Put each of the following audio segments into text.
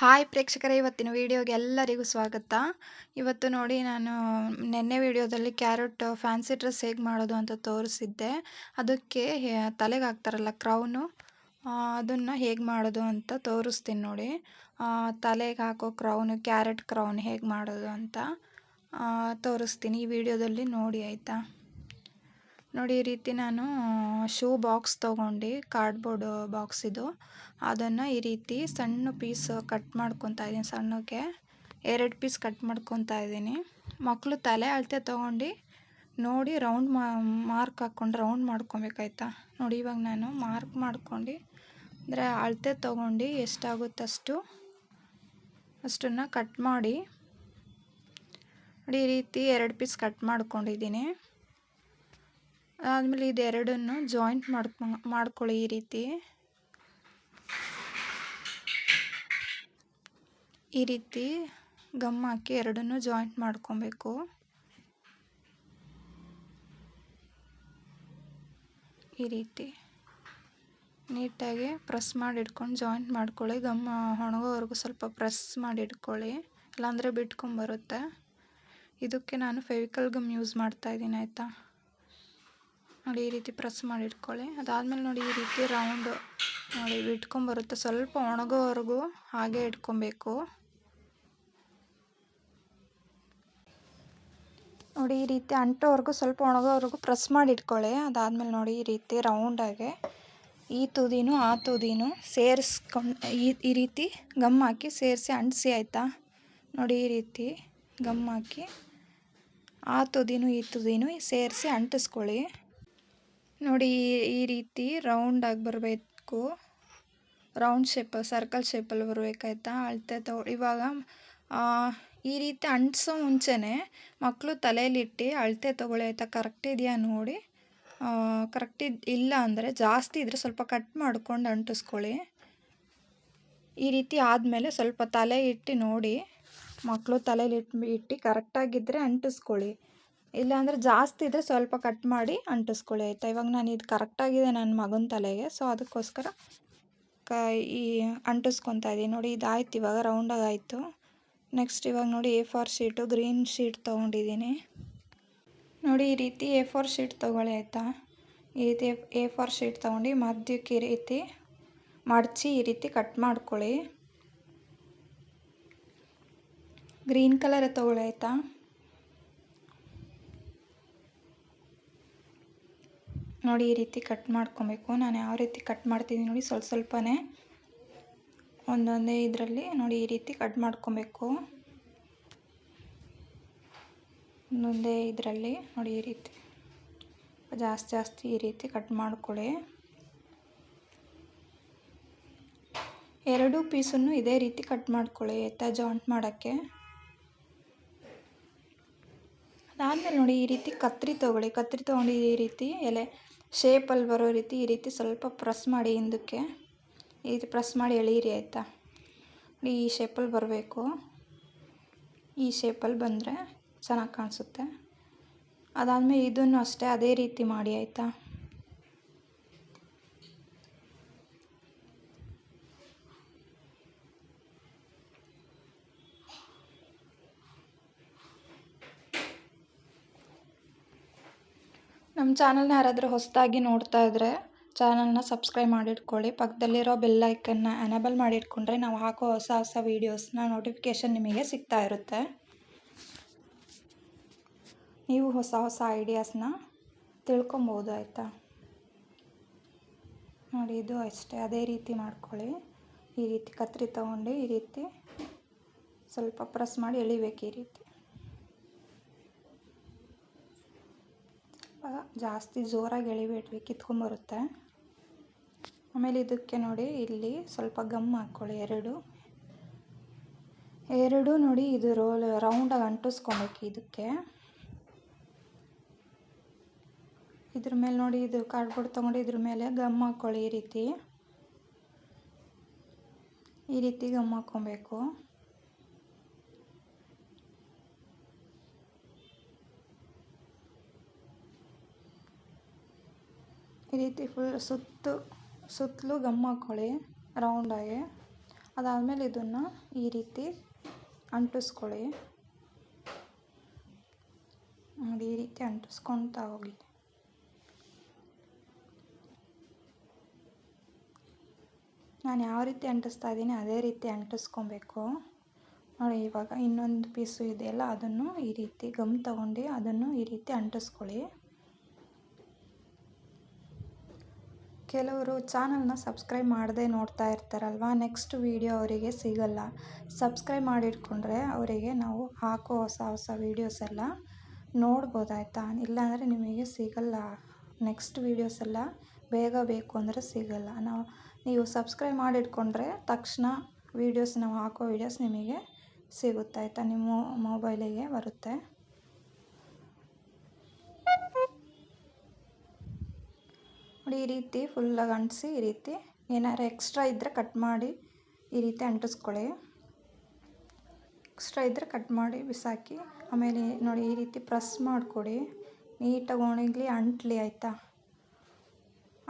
Hi ಪ್ರೇಕ್ಷಕರೇ, ಇವತ್ತಿನ ವಿಡಿಯೋಗೆ ಎಲ್ಲರಿಗೂ ಸ್ವಾಗತ. ಇವತ್ತು ನೋಡಿ, ನಾನು ನಿನ್ನೆ ವಿಡಿಯೋದಲ್ಲಿ ಕ್ಯಾರೆಟ್ ಫ್ಯಾನ್ಸಿ ಡ್ರೆಸ್ ಹೇಗೆ ಮಾಡೋದು ಅಂತ ತೋರಿಸಿದ್ದೆ. ಅದಕ್ಕೆ ತಲೆಗೆ ಹಾಕ್ತಾರಲ್ಲ ಕ್ರೌನು, ಅದನ್ನು ಹೇಗೆ ಮಾಡೋದು ಅಂತ ತೋರಿಸ್ತೀನಿ ನೋಡಿ. ತಲೆಗೆ ಹಾಕೋ ಕ್ರೌನು, ಕ್ಯಾರೆಟ್ ಕ್ರೌನ್ ಹೇಗೆ ಮಾಡೋದು ಅಂತ ತೋರಿಸ್ತೀನಿ ಈ ವಿಡಿಯೋದಲ್ಲಿ ನೋಡಿ, ಆಯಿತಾ. ನೋಡಿ, ಈ ರೀತಿ ನಾನು ಶೂ ಬಾಕ್ಸ್ ತೊಗೊಂಡು, ಕಾರ್ಡ್ಬೋರ್ಡ್ ಬಾಕ್ಸ್ ಇದು, ಅದನ್ನು ಈ ರೀತಿ ಸಣ್ಣ ಪೀಸ್ ಕಟ್ ಮಾಡ್ಕೊತಾ ಇದ್ದೀನಿ. ಸಣ್ಣಕ್ಕೆ 2 ಪೀಸ್ ಕಟ್ ಮಾಡ್ಕೊತಾ ಇದ್ದೀನಿ. ಮಕ್ಕಳು ತಲೆ ಅಳತೆ ತೊಗೊಂಡು ನೋಡಿ ರೌಂಡ್ ಮಾರ್ಕ್ ಹಾಕ್ಕೊಂಡು ರೌಂಡ್ ಮಾಡ್ಕೊಬೇಕಾಯ್ತಾ. ನೋಡಿ, ಇವಾಗ ನಾನು ಮಾರ್ಕ್ ಮಾಡ್ಕೊಂಡು ಅಂದರೆ ಅಳತೆ ತೊಗೊಂಡು ಎಷ್ಟಾಗುತ್ತಷ್ಟು ಅಷ್ಟನ್ನು ಕಟ್ ಮಾಡಿ ನೋಡಿ, ಈ ರೀತಿ 2 ಪೀಸ್ ಕಟ್ ಮಾಡ್ಕೊಂಡಿದ್ದೀನಿ. ಆದಮೇಲೆ ಇದೆರಡನ್ನು ಜಾಯಿಂಟ್ ಮಾಡ್ಕೊಳ್ಳಿ. ಈ ರೀತಿ ಗಮ್ ಹಾಕಿ ಎರಡನ್ನೂ ಜಾಯಿಂಟ್ ಮಾಡ್ಕೊಬೇಕು. ಈ ರೀತಿ ನೀಟಾಗಿ ಪ್ರೆಸ್ ಮಾಡಿ ಇಟ್ಕೊಂಡು ಜಾಯಿಂಟ್ ಮಾಡ್ಕೊಳ್ಳಿ. ಗಮ್ ಒಣಗೋವರೆಗೂ ಸ್ವಲ್ಪ ಪ್ರೆಸ್ ಮಾಡಿ ಇಟ್ಕೊಳ್ಳಿ, ಇಲ್ಲಾಂದರೆ ಬಿಟ್ಕೊಂಬರುತ್ತೆ. ಇದಕ್ಕೆ ನಾನು ಫೆವಿಕಲ್ ಗಮ್ ಯೂಸ್ ಮಾಡ್ತಾಯಿದ್ದೀನಿ, ಆಯಿತಾ. ನೋಡಿ, ಈ ರೀತಿ ಪ್ರೆಸ್ ಮಾಡಿ ಇಟ್ಕೊಳ್ಳಿ. ಅದಾದಮೇಲೆ ನೋಡಿ, ಈ ರೀತಿ ರೌಂಡು ನೋಡಿ ಬಿಟ್ಕೊಂಬರುತ್ತೆ. ಸ್ವಲ್ಪ ಒಣಗೋವರೆಗೂ ಹಾಗೆ ಇಟ್ಕೊಬೇಕು. ನೋಡಿ, ಈ ರೀತಿ ಅಂಟೋವರೆಗೂ ಸ್ವಲ್ಪ ಒಣಗೋವರೆಗೂ ಪ್ರೆಸ್ ಮಾಡಿ ಇಟ್ಕೊಳ್ಳಿ. ಅದಾದಮೇಲೆ ನೋಡಿ, ಈ ರೀತಿ ರೌಂಡಾಗೆ ಈ ತುದಿನೂ ಆ ತುದಿನೂ ಸೇರಿಸ್ಕೊಂಡು ಈ ರೀತಿ ಗಮ್ ಹಾಕಿ ಸೇರಿಸಿ ಅಂಟಿಸಿ, ಆಯಿತಾ. ನೋಡಿ, ಈ ರೀತಿ ಗಮ್ ಹಾಕಿ ಆ ತುದಿನೂ ಈ ತುದಿನೂ ಸೇರಿಸಿ ಅಂಟಿಸ್ಕೊಳ್ಳಿ. ನೋಡಿ, ಈ ರೀತಿ ರೌಂಡಾಗಿ ಬರಬೇಕು. ರೌಂಡ್ ಶೇಪ್, ಸರ್ಕಲ್ ಶೇಪಲ್ಲಿ ಬರಬೇಕಾಯ್ತಾ. ಅಳತೆ ಇವಾಗ ಈ ರೀತಿ ಅಂಟಿಸೋ ಮುಂಚೆನೇ ಮಕ್ಕಳು ತಲೆಯಲ್ಲಿಟ್ಟು ಅಳತೆ ತೊಗೊಳ್ಳಿ, ಆಯಿತಾ. ಕರೆಕ್ಟ್ ಇದೆಯಾ ನೋಡಿ. ಕರೆಕ್ಟ್ ಇಲ್ಲ ಅಂದರೆ ಜಾಸ್ತಿ ಇದ್ದರೆ ಸ್ವಲ್ಪ ಕಟ್ ಮಾಡ್ಕೊಂಡು ಅಂಟಿಸ್ಕೊಳ್ಳಿ. ಈ ರೀತಿ ಆದಮೇಲೆ ಸ್ವಲ್ಪ ತಲೆ ಇಟ್ಟು ನೋಡಿ, ಮಕ್ಕಳು ತಲೆಯಲ್ಲಿ ಇಟ್ಟು ಕರೆಕ್ಟಾಗಿದ್ದರೆ ಅಂಟಿಸ್ಕೊಳ್ಳಿ. ಇಲ್ಲಾಂದರೆ ಜಾಸ್ತಿ ಇದ್ದರೆ ಸ್ವಲ್ಪ ಕಟ್ ಮಾಡಿ ಅಂಟಿಸ್ಕೊಳ್ಳಿ, ಆಯಿತಾ. ಇವಾಗ ನಾನು ಇದು ಕರೆಕ್ಟಾಗಿದೆ ನನ್ನ ಮಗನ ತಲೆಗೆ, ಸೊ ಅದಕ್ಕೋಸ್ಕರ ಈ ಅಂಟಿಸ್ಕೊತಾ ಇದ್ದೀನಿ. ನೋಡಿ, ಇದಾಯ್ತು, ಇವಾಗ ರೌಂಡಾಗಿ ಆಯಿತು. ನೆಕ್ಸ್ಟ್ ಇವಾಗ ನೋಡಿ, A4 ಶೀಟು, ಗ್ರೀನ್ ಶೀಟ್ ತೊಗೊಂಡಿದ್ದೀನಿ. ನೋಡಿ, ಈ ರೀತಿ A4 ಶೀಟ್ ತೊಗೊಳ್ಳಿ, ಆಯಿತಾ. ಈ ರೀತಿ A4 ಶೀಟ್ ತೊಗೊಂಡು ಮಧ್ಯಕ್ಕೆ ಈ ರೀತಿ ಮಡಚಿ ಈ ರೀತಿ ಕಟ್ ಮಾಡ್ಕೊಳ್ಳಿ. ಗ್ರೀನ್ ಕಲರೇ ತೊಗೊಳ್ಳಿ, ಆಯಿತಾ. ನೋಡಿ, ಈ ರೀತಿ ಕಟ್ ಮಾಡ್ಕೊಬೇಕು. ನಾನು ಯಾವ ರೀತಿ ಕಟ್ ಮಾಡ್ತಿದ್ದೀನಿ ನೋಡಿ, ಸ್ವಲ್ಪ ಸ್ವಲ್ಪನೇ ಒಂದೊಂದೇ ಇದರಲ್ಲಿ ನೋಡಿ ಈ ರೀತಿ ಕಟ್ ಮಾಡ್ಕೊಬೇಕು. ಒಂದೊಂದೇ ಇದರಲ್ಲಿ ನೋಡಿ, ಈ ರೀತಿ ಜಾಸ್ತಿ ಈ ರೀತಿ ಕಟ್ ಮಾಡ್ಕೊಳ್ಳಿ. 2 ಪೀಸನ್ನು ಇದೇ ರೀತಿ ಕಟ್ ಮಾಡ್ಕೊಳ್ಳಿ, ಆಯಿತಾ, ಜಾಯಿಂಟ್ ಮಾಡೋಕ್ಕೆ. ಅದಾದಮೇಲೆ ನೋಡಿ, ಈ ರೀತಿ ಕತ್ರಿ ತೊಗೊಂಡು ಈ ರೀತಿ ಎಲೆ ಶೇಪಲ್ಲಿ ಬರೋ ರೀತಿ ಈ ರೀತಿ ಸ್ವಲ್ಪ ಪ್ರೆಸ್ ಮಾಡಿ ಹಿಂದಕ್ಕೆ ಈ ರೀತಿ ಪ್ರೆಸ್ ಮಾಡಿ ಎಳೀರಿ, ಆಯಿತಾ. ನೋಡಿ, ಈ ಶೇಪಲ್ಲಿ ಬರಬೇಕು. ಈ ಶೇಪಲ್ಲಿ ಬಂದರೆ ಚೆನ್ನಾಗಿ ಕಾಣಿಸುತ್ತೆ. ಅದಾದಮೇಲೆ ಇದನ್ನು ಅಷ್ಟೇ ಅದೇ ರೀತಿ ಮಾಡಿ, ಆಯಿತಾ. ನಮ್ಮ ಚಾನಲ್ನ ಯಾರಾದರೂ ಹೊಸದಾಗಿ ನೋಡ್ತಾ ಇದ್ದರೆ ಚಾನಲ್ನ ಸಬ್ಸ್ಕ್ರೈಬ್ ಮಾಡಿಟ್ಕೊಳ್ಳಿ. ಪಕ್ಕದಲ್ಲಿರೋ ಬೆಲ್ ಐಕನ್ನ ಎನೇಬಲ್ ಮಾಡಿಟ್ಕೊಂಡ್ರೆ ನಾವು ಹಾಕೋ ಹೊಸ ವೀಡಿಯೋಸ್ನ ನೋಟಿಫಿಕೇಷನ್ ನಿಮಗೆ ಸಿಗ್ತಾ ಇರುತ್ತೆ. ನೀವು ಹೊಸ ಐಡಿಯಾಸ್ನ ತಿಳ್ಕೊಬೋದು, ಆಯಿತಾ. ನೋಡಿ, ಇದು ಅಷ್ಟೇ ಅದೇ ರೀತಿ ಮಾಡ್ಕೊಳ್ಳಿ. ಈ ರೀತಿ ಕತ್ರಿ ತೊಗೊಂಡು ಈ ರೀತಿ ಸ್ವಲ್ಪ ಪ್ರೆಸ್ ಮಾಡಿ ಎಳಿಬೇಕು. ಈ ರೀತಿ ಜಾಸ್ತಿ ಜೋರಾಗಿ ಎಳಿಬೇಡ್ರಿ, ಕಿತ್ಕೊಂಬರುತ್ತೆ. ಆಮೇಲೆ ಇದಕ್ಕೆ ನೋಡಿ, ಇಲ್ಲಿ ಸ್ವಲ್ಪ ಗಮ್ ಹಾಕ್ಕೊಳ್ಳಿ. ಎರಡು ನೋಡಿ, ಇದು ರೌಂಡಾಗಿ ಅಂಟಿಸ್ಕೊಬೇಕು. ಇದಕ್ಕೆ ಇದ್ರ ಮೇಲೆ ನೋಡಿ, ಇದು ಕಾರ್ಡ್ಬೋರ್ಡ್ ತೊಗೊಂಡು ಇದ್ರ ಮೇಲೆ ಗಮ್ ಹಾಕ್ಕೊಳ್ಳಿ. ಈ ರೀತಿ ಗಮ್ ಹಾಕ್ಕೊಬೇಕು. ಈ ರೀತಿ ಫುಲ್ ಸುತ್ತಲೂ ಗಮ್ ಹಾಕ್ಕೊಳ್ಳಿ ರೌಂಡಾಗಿ. ಅದಾದಮೇಲೆ ಇದನ್ನು ಈ ರೀತಿ ಅಂಟಿಸ್ಕೊಳ್ಳಿ. ನೋಡಿ, ಈ ರೀತಿ ಅಂಟಿಸ್ಕೊಳ್ತಾ ಹೋಗಿ. ನಾನು ಯಾವ ರೀತಿ ಅಂಟಿಸ್ತಾ ಇದ್ದೀನಿ ಅದೇ ರೀತಿ ಅಂಟಿಸ್ಕೊಬೇಕು. ನೋಡಿ, ಇವಾಗ ಇನ್ನೊಂದು ಪೀಸು ಇದೆಯಲ್ಲ, ಅದನ್ನು ಈ ರೀತಿ ಗಮ್ ತಗೊಂಡು ಅದನ್ನು ಈ ರೀತಿ ಅಂಟಿಸ್ಕೊಳ್ಳಿ. ಕೆಲವರು ಚಾನಲ್ನ ಸಬ್ಸ್ಕ್ರೈಬ್ ಮಾಡದೆ ನೋಡ್ತಾ ಇರ್ತಾರಲ್ವ, ನೆಕ್ಸ್ಟ್ ವೀಡಿಯೋ ಅವರಿಗೆ ಸಿಗಲ್ಲ. ಸಬ್ಸ್ಕ್ರೈಬ್ ಮಾಡಿಟ್ಕೊಂಡ್ರೆ ಅವರಿಗೆ ನಾವು ಹಾಕೋ ಹೊಸ ಹೊಸ ವೀಡಿಯೋಸ್ ಎಲ್ಲ ನೋಡ್ಬೋದಾಯ್ತಾ. ಇಲ್ಲಾಂದರೆ ನಿಮಗೆ ಸಿಗಲ್ಲ, ನೆಕ್ಸ್ಟ್ ವೀಡಿಯೋಸ್ ಎಲ್ಲ ಬೇಗ ಬೇಕು ಅಂದರೆ ಸಿಗಲ್ಲ. ನೀವು ಸಬ್ಸ್ಕ್ರೈಬ್ ಮಾಡಿಟ್ಕೊಂಡ್ರೆ ತಕ್ಷಣ ವೀಡಿಯೋಸ್, ನಾವು ಹಾಕೋ ವೀಡಿಯೋಸ್ ನಿಮಗೆ ಸಿಗುತ್ತಾಯ್ತಾ, ನಿಮ್ಮ ಮೊಬೈಲಿಗೆ ಬರುತ್ತೆ. ನೋಡಿ, ಈ ರೀತಿ ಫುಲ್ಲಾಗಿ ಅಂಟಿಸಿ, ಈ ರೀತಿ ಏನಾರು ಎಕ್ಸ್ಟ್ರಾ ಇದ್ದರೆ ಕಟ್ ಮಾಡಿ ಈ ರೀತಿ ಅಂಟಿಸ್ಕೊಳ್ಳಿ. ಎಕ್ಸ್ಟ್ರಾ ಇದ್ದರೆ ಕಟ್ ಮಾಡಿ ಬಿಸಾಕಿ. ಆಮೇಲೆ ನೋಡಿ, ಈ ರೀತಿ ಪ್ರೆಸ್ ಮಾಡಿಕೊಡಿ, ನೀಟಾಗಿ ಒಣಗಲಿ, ಅಂಟಲಿ ಆಯಿತಾ.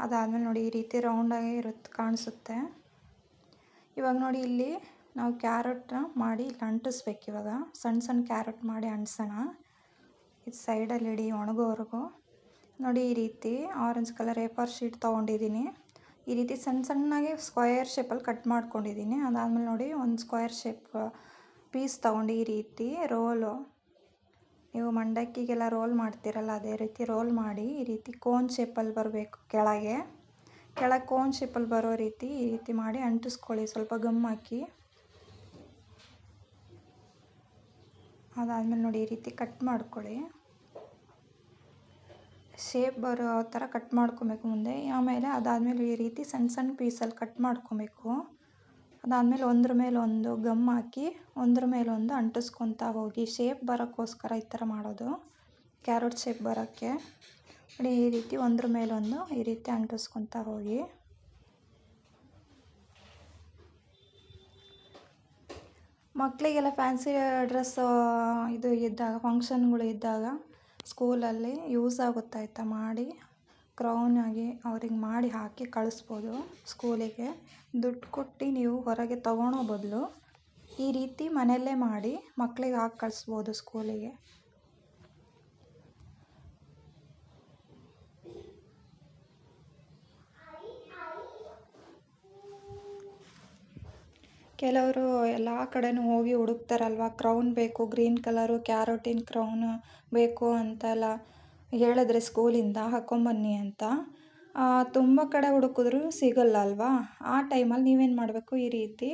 ಅದಾದಮೇಲೆ ನೋಡಿ, ಈ ರೀತಿ ರೌಂಡಾಗಿ ಕಾಣಿಸುತ್ತೆ. ಇವಾಗ ನೋಡಿ, ಇಲ್ಲಿ ನಾವು ಕ್ಯಾರೆಟ್ನ ಮಾಡಿ ಇಲ್ಲಿ ಅಂಟಿಸ್ಬೇಕು. ಇವಾಗ ಸಣ್ಣ ಸಣ್ಣ ಕ್ಯಾರೆಟ್ ಮಾಡಿ ಅಂಟಿಸೋಣ. ಇದು ಸೈಡಲ್ಲಿ ಇಡಿ ಒಣಗೋವರೆಗೂ. ನೋಡಿ, ಈ ರೀತಿ ಆರೆಂಜ್ ಕಲರ್ A4 ಶೀಟ್ ತೊಗೊಂಡಿದ್ದೀನಿ. ಈ ರೀತಿ ಸಣ್ಣ ಸಣ್ಣಗೆ ಸ್ಕ್ವಯರ್ ಶೇಪಲ್ಲಿ ಕಟ್ ಮಾಡ್ಕೊಂಡಿದ್ದೀನಿ. ಅದಾದಮೇಲೆ ನೋಡಿ, ಒಂದು ಸ್ಕ್ವಯರ್ ಶೇಪ್ ಪೀಸ್ ತೊಗೊಂಡು ಈ ರೀತಿ ರೋಲು, ನೀವು ಮಂಡಕ್ಕಿಗೆಲ್ಲ ರೋಲ್ ಮಾಡ್ತೀರಲ್ಲ ಅದೇ ರೀತಿ ರೋಲ್ ಮಾಡಿ ಈ ರೀತಿ ಕೋನ್ ಶೇಪಲ್ಲಿ ಬರಬೇಕು. ಕೆಳಗೆ ಕೋನ್ ಶೇಪಲ್ಲಿ ಬರೋ ರೀತಿ ಈ ರೀತಿ ಮಾಡಿ ಅಂಟಿಸ್ಕೊಳ್ಳಿ, ಸ್ವಲ್ಪ ಗಮ್ ಹಾಕಿ. ಅದಾದಮೇಲೆ ನೋಡಿ, ಈ ರೀತಿ ಕಟ್ ಮಾಡ್ಕೊಳ್ಳಿ. ಶೇಪ್ ಬರೋ ಥರ ಕಟ್ ಮಾಡ್ಕೊಬೇಕು ಮುಂದೆ. ಆಮೇಲೆ ಅದಾದಮೇಲೆ ಈ ರೀತಿ ಸಣ್ಣ ಸಣ್ಣ ಪೀಸಲ್ಲಿ ಕಟ್ ಮಾಡ್ಕೊಬೇಕು. ಅದಾದಮೇಲೆ ಒಂದ್ರ ಮೇಲೆ ಒಂದು ಗಮ್ ಹಾಕಿ ಒಂದ್ರ ಮೇಲೆ ಒಂದು ಅಂಟಿಸ್ಕೊತಾ ಹೋಗಿ. ಶೇಪ್ ಬರೋಕ್ಕೋಸ್ಕರ ಈ ಥರ ಮಾಡೋದು, ಕ್ಯಾರೆಟ್ ಶೇಪ್ ಬರೋಕ್ಕೆ. ನೋಡಿ, ಈ ರೀತಿ ಒಂದ್ರ ಮೇಲೊಂದು ಈ ರೀತಿ ಅಂಟಿಸ್ಕೊತಾ ಹೋಗಿ. ಮಕ್ಕಳಿಗೆಲ್ಲ ಫ್ಯಾನ್ಸಿ ಡ್ರೆಸ್ಸು ಇದು ಇದ್ದಾಗ, ಫಂಕ್ಷನ್ಗಳು ಇದ್ದಾಗ ಸ್ಕೂಲಲ್ಲಿ ಯೂಸ್ ಆಗುತ್ತಾಯ್ತಾ. ಮಾಡಿ ಕ್ರೌನಾಗಿ ಅವ್ರಿಗೆ ಮಾಡಿ ಹಾಕಿ ಕಳಿಸ್ಬೋದು ಸ್ಕೂಲಿಗೆ. ದುಡ್ಡು ಕೊಟ್ಟು ನೀವು ಹೊರಗೆ ತೊಗೊಳೋ ಬದಲು ಈ ರೀತಿ ಮನೆಯಲ್ಲೇ ಮಾಡಿ ಮಕ್ಕಳಿಗೆ ಹಾಕಿ ಕಳಿಸ್ಬೋದು ಸ್ಕೂಲಿಗೆ. ಕೆಲವರು ಎಲ್ಲ ಕಡೆನೂ ಹೋಗಿ ಹುಡುಕ್ತಾರಲ್ವ, ಕ್ರೌನ್ ಬೇಕು, ಗ್ರೀನ್ ಕಲರು ಕ್ಯಾರೋಟಿನ್ ಕ್ರೌನು ಬೇಕು ಅಂತೆಲ್ಲ ಹೇಳಿದ್ರೆ ಸ್ಕೂಲಿಂದ ಹಾಕ್ಕೊಂಬನ್ನಿ ಅಂತ. ತುಂಬ ಕಡೆ ಹುಡುಕಿದ್ರು ಸಿಗಲ್ಲ ಅಲ್ವಾ. ಆ ಟೈಮಲ್ಲಿ ನೀವೇನು ಮಾಡಬೇಕು, ಈ ರೀತಿ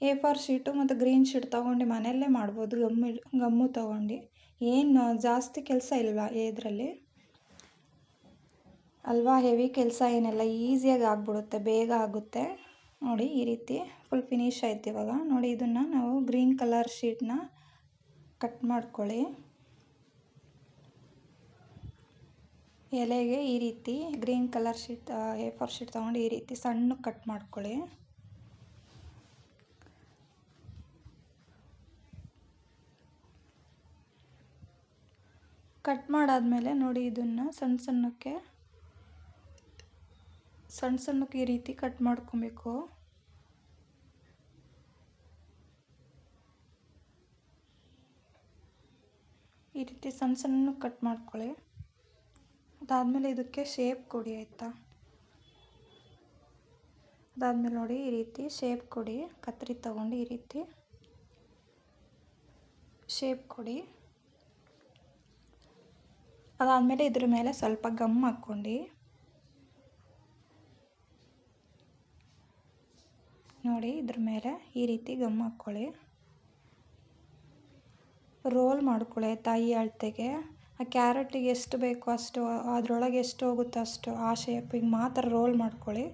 A4 ಶೀಟು ಮತ್ತು ಗ್ರೀನ್ ಶೀಟ್ ತೊಗೊಂಡು ಮನೆಯಲ್ಲೇ ಮಾಡ್ಬೋದು. ಗಮ್ಮು ತೊಗೊಂಡು ಏನು ಜಾಸ್ತಿ ಕೆಲಸ ಇಲ್ವಾ ಇದರಲ್ಲಿ ಅಲ್ವಾ, ಹೆವಿ ಕೆಲಸ ಏನೆಲ್ಲ, ಈಸಿಯಾಗಿ ಆಗಿಬಿಡುತ್ತೆ, ಬೇಗ ಆಗುತ್ತೆ. ನೋಡಿ, ಈ ರೀತಿ ಫುಲ್ ಫಿನಿಶ್ ಆಯ್ತು. ಇವಾಗ ನೋಡಿ, ಇದನ್ನು ನಾವು ಗ್ರೀನ್ ಕಲರ್ ಶೀಟ್ನ ಕಟ್ ಮಾಡ್ಕೊಳ್ಳಿ. ಎಲೆಗೆ ಈ ರೀತಿ green colour sheet A4 sheet ತೊಗೊಂಡು ಈ ರೀತಿ ಸಣ್ಣ ಕಟ್ ಮಾಡ್ಕೊಳ್ಳಿ. ಕಟ್ ಮಾಡಾದಮೇಲೆ ನೋಡಿ, ಇದನ್ನು ಸಣ್ಣ ಸಣ್ಣಕ್ಕೆ ಈ ರೀತಿ ಕಟ್ ಮಾಡ್ಕೊಬೇಕು. ಈ ರೀತಿ ಸಣ್ಣ ಸಣ್ಣ ಕಟ್ ಮಾಡ್ಕೊಳ್ಳಿ. ಅದಾದಮೇಲೆ ಇದಕ್ಕೆ ಶೇಪ್ ಕೊಡಿ ಆಯಿತಾ. ಅದಾದಮೇಲೆ ನೋಡಿ, ಈ ರೀತಿ ಶೇಪ್ ಕೊಡಿ. ಕತ್ತರಿ ತಗೊಂಡು ಈ ರೀತಿ ಶೇಪ್ ಕೊಡಿ. ಅದಾದಮೇಲೆ ಇದ್ರ ಮೇಲೆ ಸ್ವಲ್ಪ ಗಮ್ ಹಾಕ್ಕೊಂಡು ನೋಡಿ, ಇದ್ರ ಮೇಲೆ ಈ ರೀತಿ ಗಮ್ ಹಾಕ್ಕೊಳ್ಳಿ. ರೋಲ್ ಮಾಡ್ಕೊಳ್ಳಿ ಆಯಿತಾ. ಈ ಅಳತೆಗೆ ಆ ಕ್ಯಾರೆಟಿಗೆ ಎಷ್ಟು ಬೇಕೋ ಅಷ್ಟು, ಅದರೊಳಗೆ ಎಷ್ಟು ಹೋಗುತ್ತೋ ಅಷ್ಟು ಆ ಶೇಪಿಗೆ ಮಾತ್ರ ರೋಲ್ ಮಾಡ್ಕೊಳ್ಳಿ.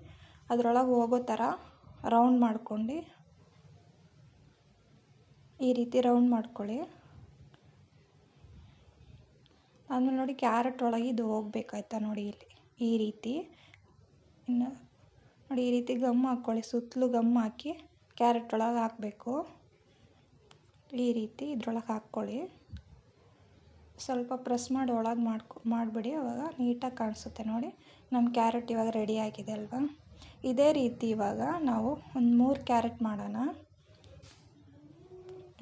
ಅದರೊಳಗೆ ಹೋಗೋ ಥರ ರೌಂಡ್ ಮಾಡ್ಕೊಂಡು ಈ ರೀತಿ ರೌಂಡ್ ಮಾಡ್ಕೊಳ್ಳಿ. ಆಮೇಲೆ ನೋಡಿ, ಕ್ಯಾರೆಟ್ ಒಳಗೆ ಇದು ಹೋಗ್ಬೇಕಾಯ್ತಾ. ನೋಡಿ, ಇಲ್ಲಿ ಈ ರೀತಿ ಇನ್ನು ನೋಡಿ, ಈ ರೀತಿ ಗಮ್ ಹಾಕ್ಕೊಳ್ಳಿ. ಸುತ್ತಲೂ ಗಮ್ ಹಾಕಿ ಕ್ಯಾರೆಟ್ ಒಳಗೆ ಹಾಕಬೇಕು. ಈ ರೀತಿ ಇದ್ರೊಳಗೆ ಹಾಕ್ಕೊಳ್ಳಿ. ಸ್ವಲ್ಪ ಪ್ರೆಸ್ ಮಾಡಿ ಒಳಗೆ ಮಾಡಿಬಿಡಿ, ಆವಾಗ ನೀಟಾಗಿ ಕಾಣಿಸುತ್ತೆ. ನೋಡಿ, ನಮ್ಮ ಕ್ಯಾರೆಟ್ ಇವಾಗ ರೆಡಿ ಆಗಿದೆ ಅಲ್ವಾ. ಇದೇ ರೀತಿ ಇವಾಗ ನಾವು ಒಂದು 3 ಕ್ಯಾರೆಟ್ ಮಾಡೋಣ.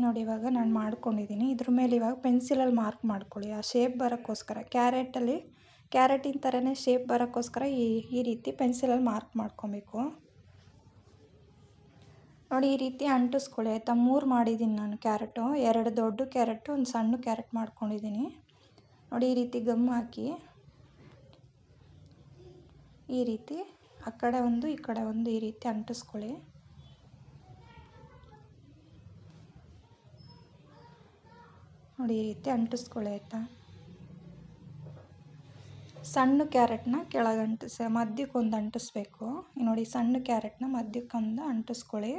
ನೋಡಿ ಇವಾಗ ನಾನು ಮಾಡ್ಕೊಂಡಿದ್ದೀನಿ. ಇದ್ರ ಮೇಲೆ ಇವಾಗ ಪೆನ್ಸಿಲಲ್ಲಿ ಮಾರ್ಕ್ ಮಾಡ್ಕೊಳ್ಳಿ, ಆ ಶೇಪ್ ಬರೋಕ್ಕೋಸ್ಕರ. ಕ್ಯಾರೆಟಿನ ಥರನೇ ಶೇಪ್ ಬರೋಕ್ಕೋಸ್ಕರ ಈ ರೀತಿ ಪೆನ್ಸಿಲಲ್ಲಿ ಮಾರ್ಕ್ ಮಾಡ್ಕೊಬೇಕು. ನೋಡಿ ಈ ರೀತಿ ಅಂಟಿಸ್ಕೊಳ್ಳಿ ಆಯಿತಾ. 3 ಮಾಡಿದ್ದೀನಿ ನಾನು ಕ್ಯಾರೆಟು, 2 ದೊಡ್ಡ ಕ್ಯಾರೆಟು, ಒಂದು ಸಣ್ಣ ಕ್ಯಾರೆಟ್ ಮಾಡ್ಕೊಂಡಿದ್ದೀನಿ. ನೋಡಿ ಈ ರೀತಿ ಗಮ್ ಹಾಕಿ ಈ ರೀತಿ ಆ ಕಡೆ ಒಂದು ಈ ಕಡೆ ಒಂದು ಈ ರೀತಿ ಅಂಟಿಸ್ಕೊಳ್ಳಿ. ನೋಡಿ ಈ ರೀತಿ ಅಂಟಿಸ್ಕೊಳ್ಳಿ ಆಯಿತಾ. ಸಣ್ಣ ಕ್ಯಾರೆಟ್ನ ಕೆಳಗೆ ಮಧ್ಯಕ್ಕೊಂದು ಅಂಟಿಸ್ಬೇಕು. ನೋಡಿ ಸಣ್ಣ ಕ್ಯಾರೆಟ್ನ ಮಧ್ಯಕ್ಕೊಂದು ಅಂಟಿಸ್ಕೊಳ್ಳಿ.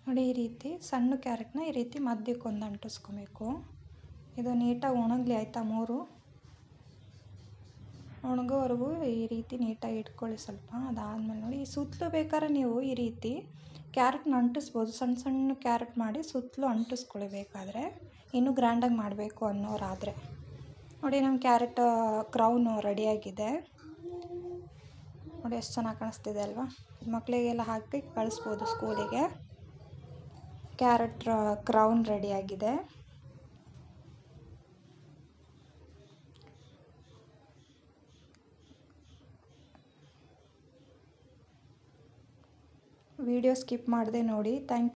ನೋಡಿ ಈ ರೀತಿ ಸಣ್ಣ ಕ್ಯಾರೆಟ್ನ ಈ ರೀತಿ ಮಧ್ಯಕ್ಕೊಂದು ಅಂಟಿಸ್ಕೊಬೇಕು. ಇದು ನೀಟಾಗಿ ಒಣಗಲಿ ಆಯಿತಾ. 3 ಒಣಗೋವರೆಗೂ ಈ ರೀತಿ ನೀಟಾಗಿ ಇಟ್ಕೊಳ್ಳಿ ಸ್ವಲ್ಪ. ಅದಾದಮೇಲೆ ನೋಡಿ ಈ ಸುತ್ತಲೂ ಬೇಕಾದ್ರೆ ನೀವು ಈ ರೀತಿ ಕ್ಯಾರೆಟ್ನ ಅಂಟಿಸ್ಬೋದು. ಸಣ್ಣ ಸಣ್ಣ ಕ್ಯಾರೆಟ್ ಮಾಡಿ ಸುತ್ತಲೂ ಅಂಟಿಸ್ಕೊಳ್ಳಿ ಬೇಕಾದರೆ, ಇನ್ನೂ ಗ್ರ್ಯಾಂಡಾಗಿ ಮಾಡಬೇಕು ಅನ್ನೋರಾದರೆ. ನೋಡಿ ನಮ್ಮ ಕ್ಯಾರೆಟ್ ಕ್ರೌನು ರೆಡಿಯಾಗಿದೆ. ನೋಡಿ ಎಷ್ಟು ಚೆನ್ನಾಗಿ ಕಾಣಿಸ್ತಿದೆ ಅಲ್ವಾ. ಮಕ್ಕಳಿಗೆಲ್ಲ ಹಾಕಿ ಕಳಿಸ್ಬೋದು ಸ್ಕೂಲಿಗೆ. ಕ್ಯಾರೆಟ್ ಕ್ರೌನ್ ರೆಡಿಯಾಗಿದೆ. ವಿಡಿಯೋ ಸ್ಕಿಪ್ ಮಾಡದೆ ನೋಡಿ. Thank you.